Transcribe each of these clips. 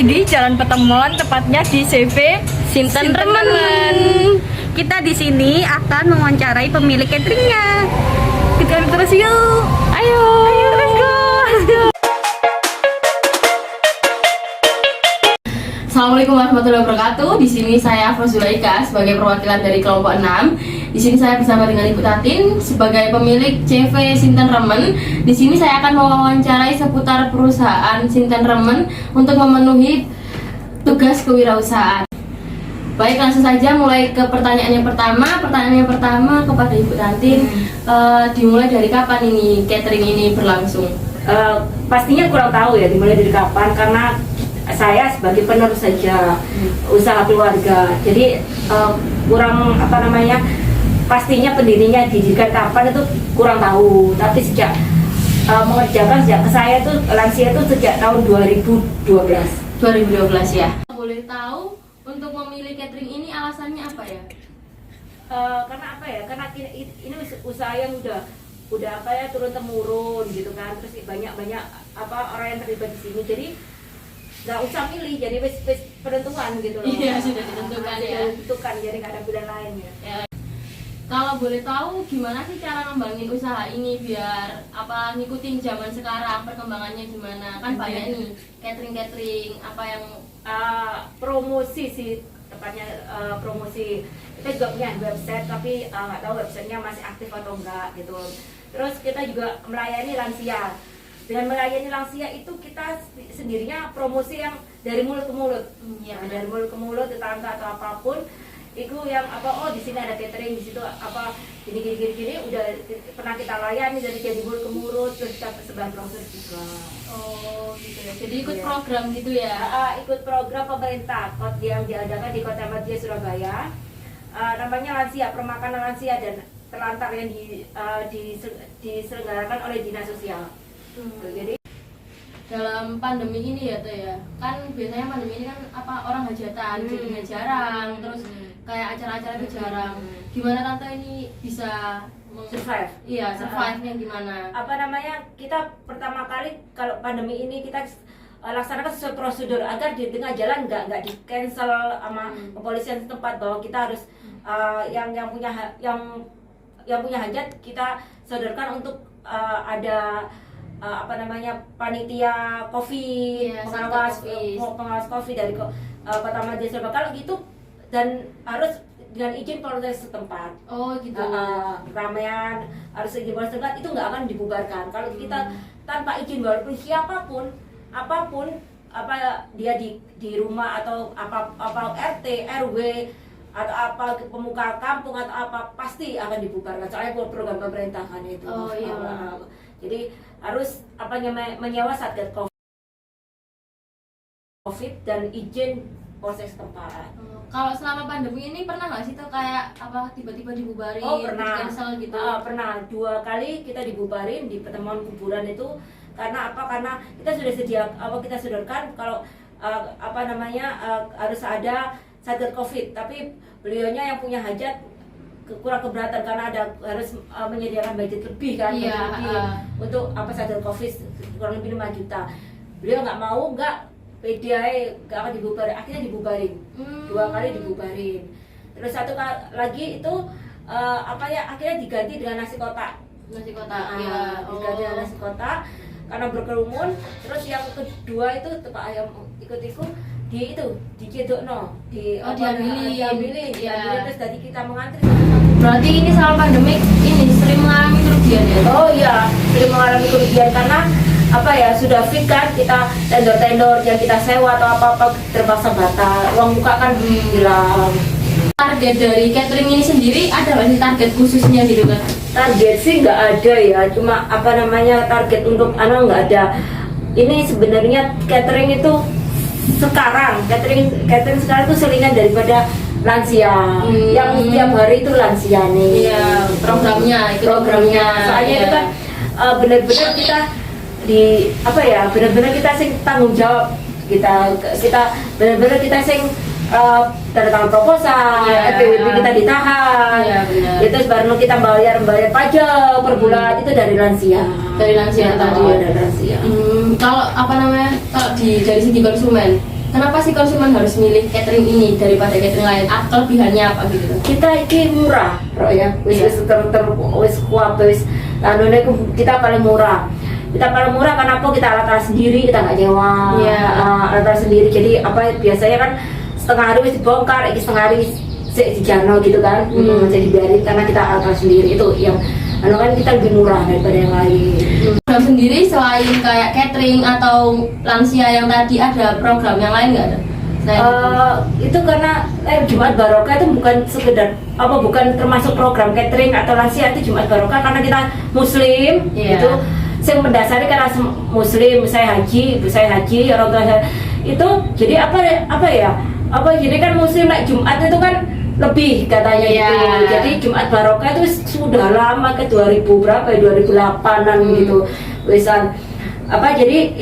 di Jalan Petemon, tepatnya di CV Sinten Remen. Kita di sini akan mewawancarai pemilik cateringnya. Kita terus yuk. Ayo, Let's go. Assalamualaikum warahmatullahi wabarakatuh. Di sini saya Afro Zulaika sebagai perwakilan dari kelompok 6. Di sini saya bersama dengan Ibu Tatin sebagai pemilik CV Sinten Remen. Di sini saya akan mewawancarai seputar perusahaan Sinten Remen untuk memenuhi tugas kewirausahaan. Baik, langsung saja mulai ke pertanyaan yang pertama. Pertanyaan yang pertama kepada Ibu Tatin, dimulai dari kapan ini catering ini berlangsung? Pastinya kurang tahu ya dimulai dari kapan, karena saya sebagai penerus saja usaha keluarga, jadi kurang pastinya pendirinya didirikan kapan itu kurang tahu. Tapi sejak mengerjakan sejak saya tuh lansia itu sejak tahun 2012 ya. Boleh tahu untuk memilih catering ini alasannya apa ya? Karena ini usaha yang udah turun temurun gitu kan, terus banyak orang yang terlibat di sini, jadi nggak usah milih, jadi wis penentuan gitu loh. Iya, sudah ditentukan ya. Sudah ditentukan, jadi nggak ada pilihan lain ya. Kalau boleh tahu gimana sih cara ngembangin usaha ini biar ngikutin zaman sekarang, perkembangannya gimana? Kan banyak nih catering apa yang promosi sih tepatnya, promosi. Kita juga punya website, tapi nggak tahu websitenya masih aktif atau enggak gitu. Terus kita juga melayani lansia. Dengan melayani lansia itu kita sendirinya promosi yang dari mulut ke mulut, dari mulut ke mulut, tetangga atau apapun itu yang di sini ada catering, di situ gini udah pernah kita layani dari mulut ke mulut, terus kita sebar brosur juga. Oh gitu ya, jadi ikut program gitu ya? Ikut program pemerintah yang diadakan di Kota Madya Surabaya, namanya Lansia, Permakanan Lansia dan Terlantar, yang diselenggarakan oleh Dinas Sosial. Jadi dalam pandemi ini ya Teh ya, kan biasanya pandemi ini kan orang hajatan jadinya jarang, terus kayak acara-acara itu jarang. Gimana Tante ini bisa survive? Iya, survive-nya gimana? Kita pertama kali kalau pandemi ini kita laksanakan sesuai prosedur agar di tengah jalan nggak di cancel sama kepolisian setempat, bahwa kita harus yang punya hajat kita sodorkan untuk ada panitia COVID, pengawas COVID dari Kota Madya Surabaya. Kalau gitu, dan harus dengan izin Polres setempat. Oh gitu. Ramean harus izin Polres setempat, itu nggak akan dibubarkan. Kalau kita tanpa izin, walaupun siapapun, apapun dia di rumah atau apa RT, RW atau pemuka kampung atau pasti akan dibubarkan. Soalnya program pemerintah kan itu. Oh iya. Jadi harus menyewa satgas COVID dan izin polsek setempat. Kalau selama pandemi ini pernah nggak sih tuh kayak tiba-tiba dibubarin, pernah cancel gitu? Pernah 2 kali kita dibubarin di pertemuan kuburan itu. Karena kita sudah kita sodorkan kalau harus ada satgas COVID, tapi beliaunya yang punya hajat kurang keberatan karena harus menyediakan budget lebih kan, untuk satgas COVID kurang lebih 5 juta. Beliau nggak mau, PDAE nggak akan dibubarin, akhirnya dibubarin. 2 kali dibubarin. Terus satu kali lagi itu akhirnya diganti dengan nasi kotak. Diganti dengan nasi kotak karena berkerumun. Terus yang kedua itu tukang ayam ikut-ikut dicedokno, diambilin, terus tadi kita mengantri. Berarti ini selama pandemik ini sering mengalami kerugian ya? Oh iya, sering mengalami kerugian karena sudah fit kan, kita tendor yang kita sewa atau apa terpaksa batal, uang muka kan hilang. Target dari catering ini sendiri ada nggak sih target khususnya gitu kan? Target sih nggak ada ya, cuma target untuk nggak ada. Ini sebenarnya catering itu catering sekarang itu selingan daripada lansia, yang setiap hari itu lansia nih. Iya, programnya. Soalnya itu kan benar-benar kita benar-benar kita tanggung jawab, kita benar-benar kita tanda tangan proposal, FPWP kita ditahan, itu baru kita bayar pajak per bulan, itu dari lansia. Dari lansia tadi. Dari lansia. Kalau kalau dari segi konsumen, Kenapa sih konsumen harus milih catering ini daripada catering lain? Kelebihannya apa gitu? Kita ini murah, bro ya. Wis kuat wis anu kita paling murah. Kita paling murah karena apa? Kita alat-alat sendiri, kita nggak nyewa. Alat-alat sendiri. Jadi apa biasanya kan setengah hari wis dibongkar, setengah hari di jano gitu kan. Jadi biarin karena kita alat-alat sendiri itu yang anu kan kita lebih murah daripada yang lain. Program sendiri selain kayak catering atau lansia yang tadi ada program yang lain nggak ada? Itu karena Jumat Barokah itu bukan sekedar bukan termasuk program catering atau lansia, itu Jumat Barokah karena kita Muslim itu yang mendasari karena Muslim, saya haji, ibu saya haji, orang tua saya itu jadi jadi kan Muslim naik Jumat itu kan lebih katanya gitu. Jadi Jumat Barokah itu sudah lama ke 2000 berapa ya 2008an gitu wisan jadi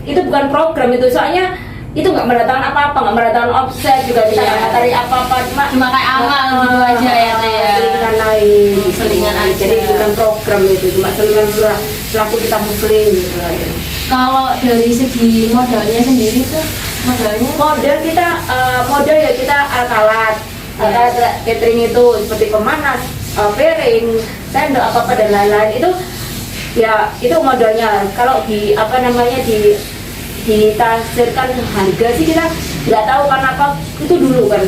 itu bukan program itu soalnya itu nggak mendatangkan apa-apa, nggak mendatangkan offset juga tidak dari apa-apa cuma kayak amal gitu aja ya selingan lain selingan aja. Jadi bukan program itu cuma selingan selaku kita Muslim gitu aja. Kalau dari segi modalnya sendiri tuh modal ya kita alat-alat catering itu seperti pemanas, piring, sendok apa dan lain-lain itu ya itu modalnya. Kalau ditafsirkan harga sih kita nggak tahu karena apa itu dulu kan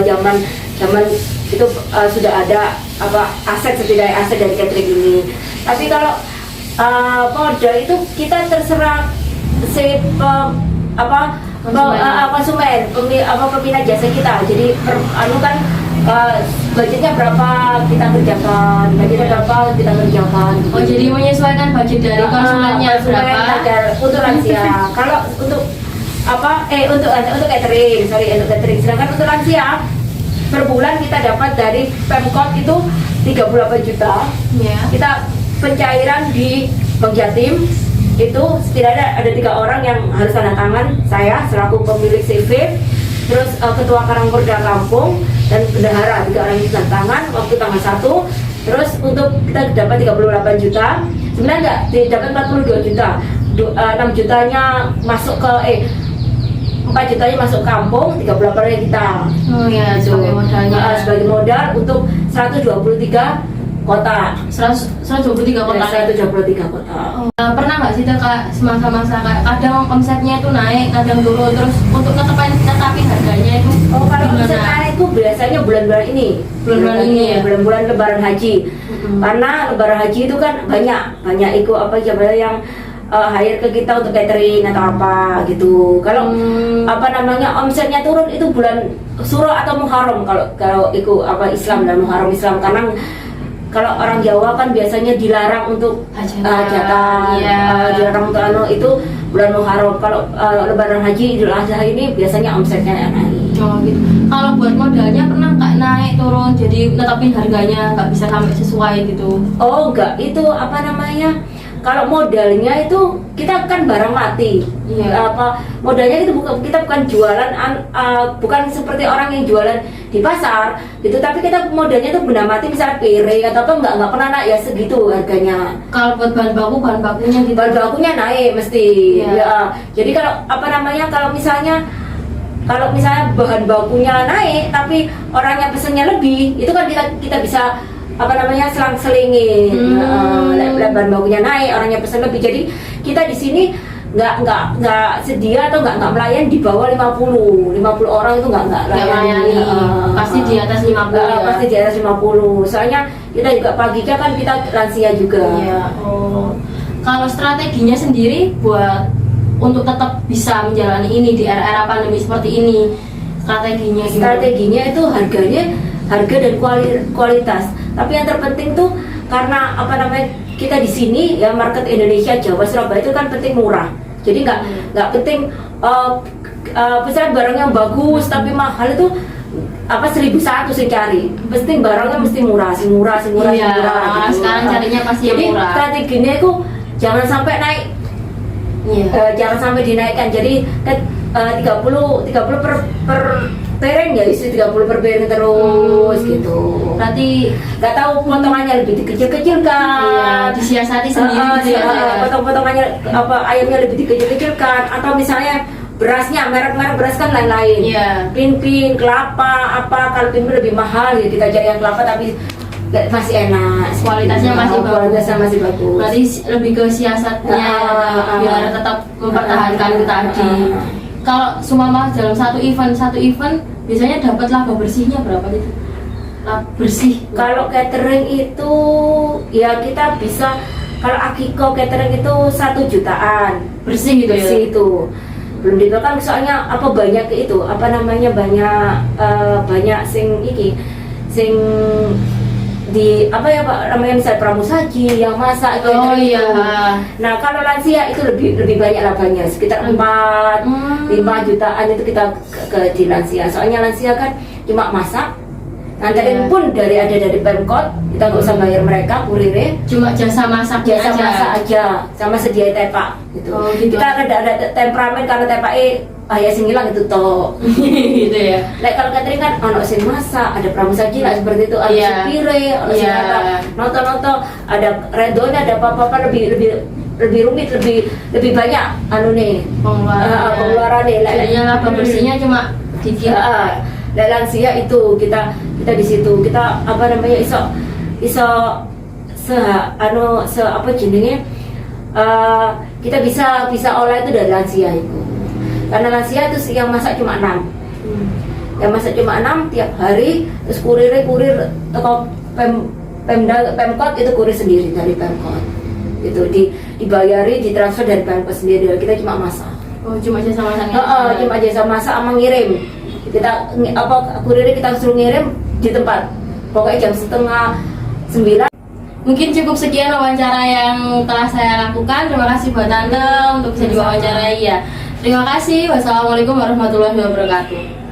zaman itu sudah ada aset setidaknya aset dari catering ini. Tapi kalau modal itu kita terserah si konsumen peminat jasa kita. Jadi budgetnya berapa kita kerjakan, Oh jadi menyesuaikan budget dari konsumennya berapa untuk lansia. Kalau untuk untuk catering, sedangkan untuk lansia per bulan kita dapat dari Pemkot itu 38 juta. Kita pencairan di Bank Jatim itu setidaknya ada 3 orang yang harus tanda tangan, saya selaku pemilik CV, terus ketua Karangkorda Kampung dan bendahara 3 orang itu tanda tangan waktu tanggal 1. Terus untuk kita dapat 38 juta, sebenarnya dapat 42 juta, 6 jutanya masuk ke 4 jutanya masuk kampung, 38 nya kita. Sebagai modalnya. Sebagai modal untuk 123 kota. 123 kota. 123 kota. Pernah nggak sih Kak semasa-masa kadang omsetnya itu naik, kadang turun, terus untuk netapin harganya itu? Kalau omset naik itu biasanya bulan-bulan ini. Bulan-bulan Lebaran Haji. Karena Lebaran Haji itu kan banyak yang hire ke kita untuk catering atau apa gitu. Kalau omsetnya turun itu bulan Suro atau Muharram kalau itu Islam dan Muharram Islam, karena kalau orang Jawa kan biasanya dilarang untuk hajatan, dilarang untuk itu bulan Muharram. Kalau Lebaran Haji Idul Adha ini biasanya omsetnya naik. Gitu. Kalau buat modalnya pernah nggak naik turun, jadi netapin harganya nggak bisa sampai sesuai gitu? Enggak, itu kalau modalnya itu kita kan barang mati. Modalnya itu kita bukan jualan, bukan seperti orang yang jualan di pasar gitu, tapi kita modalnya itu benda mati, misalnya piring atau apa nggak pernah naik ya segitu harganya. Kalau buat bahan bakunya gitu? Bahan bakunya naik mesti. Jadi kalau misalnya bahan bakunya naik tapi orangnya pesennya lebih, itu kan kita bisa selang-selingin. Bahan bakunya naik, orangnya pesen lebih. Jadi kita di sini nggak sedia atau nggak melayan di bawah 50 orang itu nggak layani. Pasti di atas 50. Pasti di atas 50. Soalnya kita juga paginya kan kita lansia juga. Kalau strateginya sendiri untuk tetap bisa menjalani ini di era pandemi seperti ini, strateginya itu harga dan kualitas. Tapi yang terpenting tuh karena kita di sini ya market Indonesia, Jawa, Surabaya itu kan penting murah. Jadi nggak penting misalnya barang yang bagus tapi mahal itu 1.100 sih cari. Penting barangnya mesti murah. Sekarang carinya pasti yang murah. Jadi strateginya itu jangan sampai naik. Jangan sampai dinaikkan. Jadi 30 per piring ya isi 30 per piring terus gitu. Berarti nggak tahu potongannya lebih dikecil-kecilkan, disiasati sendiri gitu ya. Potong-potongannya ayamnya lebih dikecil-kecilkan, atau misalnya berasnya, merek-merek beras kan lain-lain. Iya. Pin-pin, kelapa, apa, kalau pin lebih mahal ya kita cari yang kelapa tapi masih enak. Kualitasnya masih bagus. Kualitasnya masih bagus. Berarti lebih ke siasatnya biar tetap mempertahankan itu tadi. Kalau seumpama dalam satu event biasanya dapat laba bersihnya berapa itu? Laba bersih. Kalau catering itu ya kita bisa, kalau Akiko catering itu 1 jutaan Bersih gitu ya? bersih itu. Belum dihitung kan soalnya apa banyak itu apa namanya banyak sing di apa ya Pak namanya misalnya pramusaji yang masak Oh catering iya. itu. Nah kalau lansia itu lebih banyak labanya sekitar 5 jutaan itu kita ke di lansia. Soalnya lansia kan cuma masak, nganterin pun dari Pemkot, kita nggak usah bayar mereka kurirnya, Cuma jasa masaknya jasa aja. masak aja sama sedia tepak gitu. Oh, gitu. Kita ada temperamen karena tepak ayah sing hilang itu toh. Gitu ya. Like kalau catering kan ono sing masak, ada pramusaji lah seperti itu, ada Iya. supire, ono sing Iya. noto, ada redone, ada apa-apa lebih rumit, lebih banyak anu nih pengeluaran nih. Jadinya laba bersihnya cuma dikit. Lansia itu kita di situ kita apa namanya iso apa jenenge kita bisa olah itu dari lansia itu. Karena lansia itu yang masak cuma 6. Yang masak cuma 6 tiap hari, terus kurir toko Pemkot itu kurir sendiri dari Pemkot. Itu dibayari, ditransfer dari Pemkot sendiri. Kita cuma masak. Oh, cuma jasa masaknya. Cuma jasa masak sama ngirim. Kita kurirnya kita suruh ngirim di tempat. Pokoknya jam 8:30, 9. Mungkin cukup sekian wawancara yang telah saya lakukan. Terima kasih buat Tante untuk bisa diwawancarai ya. Terima kasih. Wassalamualaikum warahmatullahi wabarakatuh.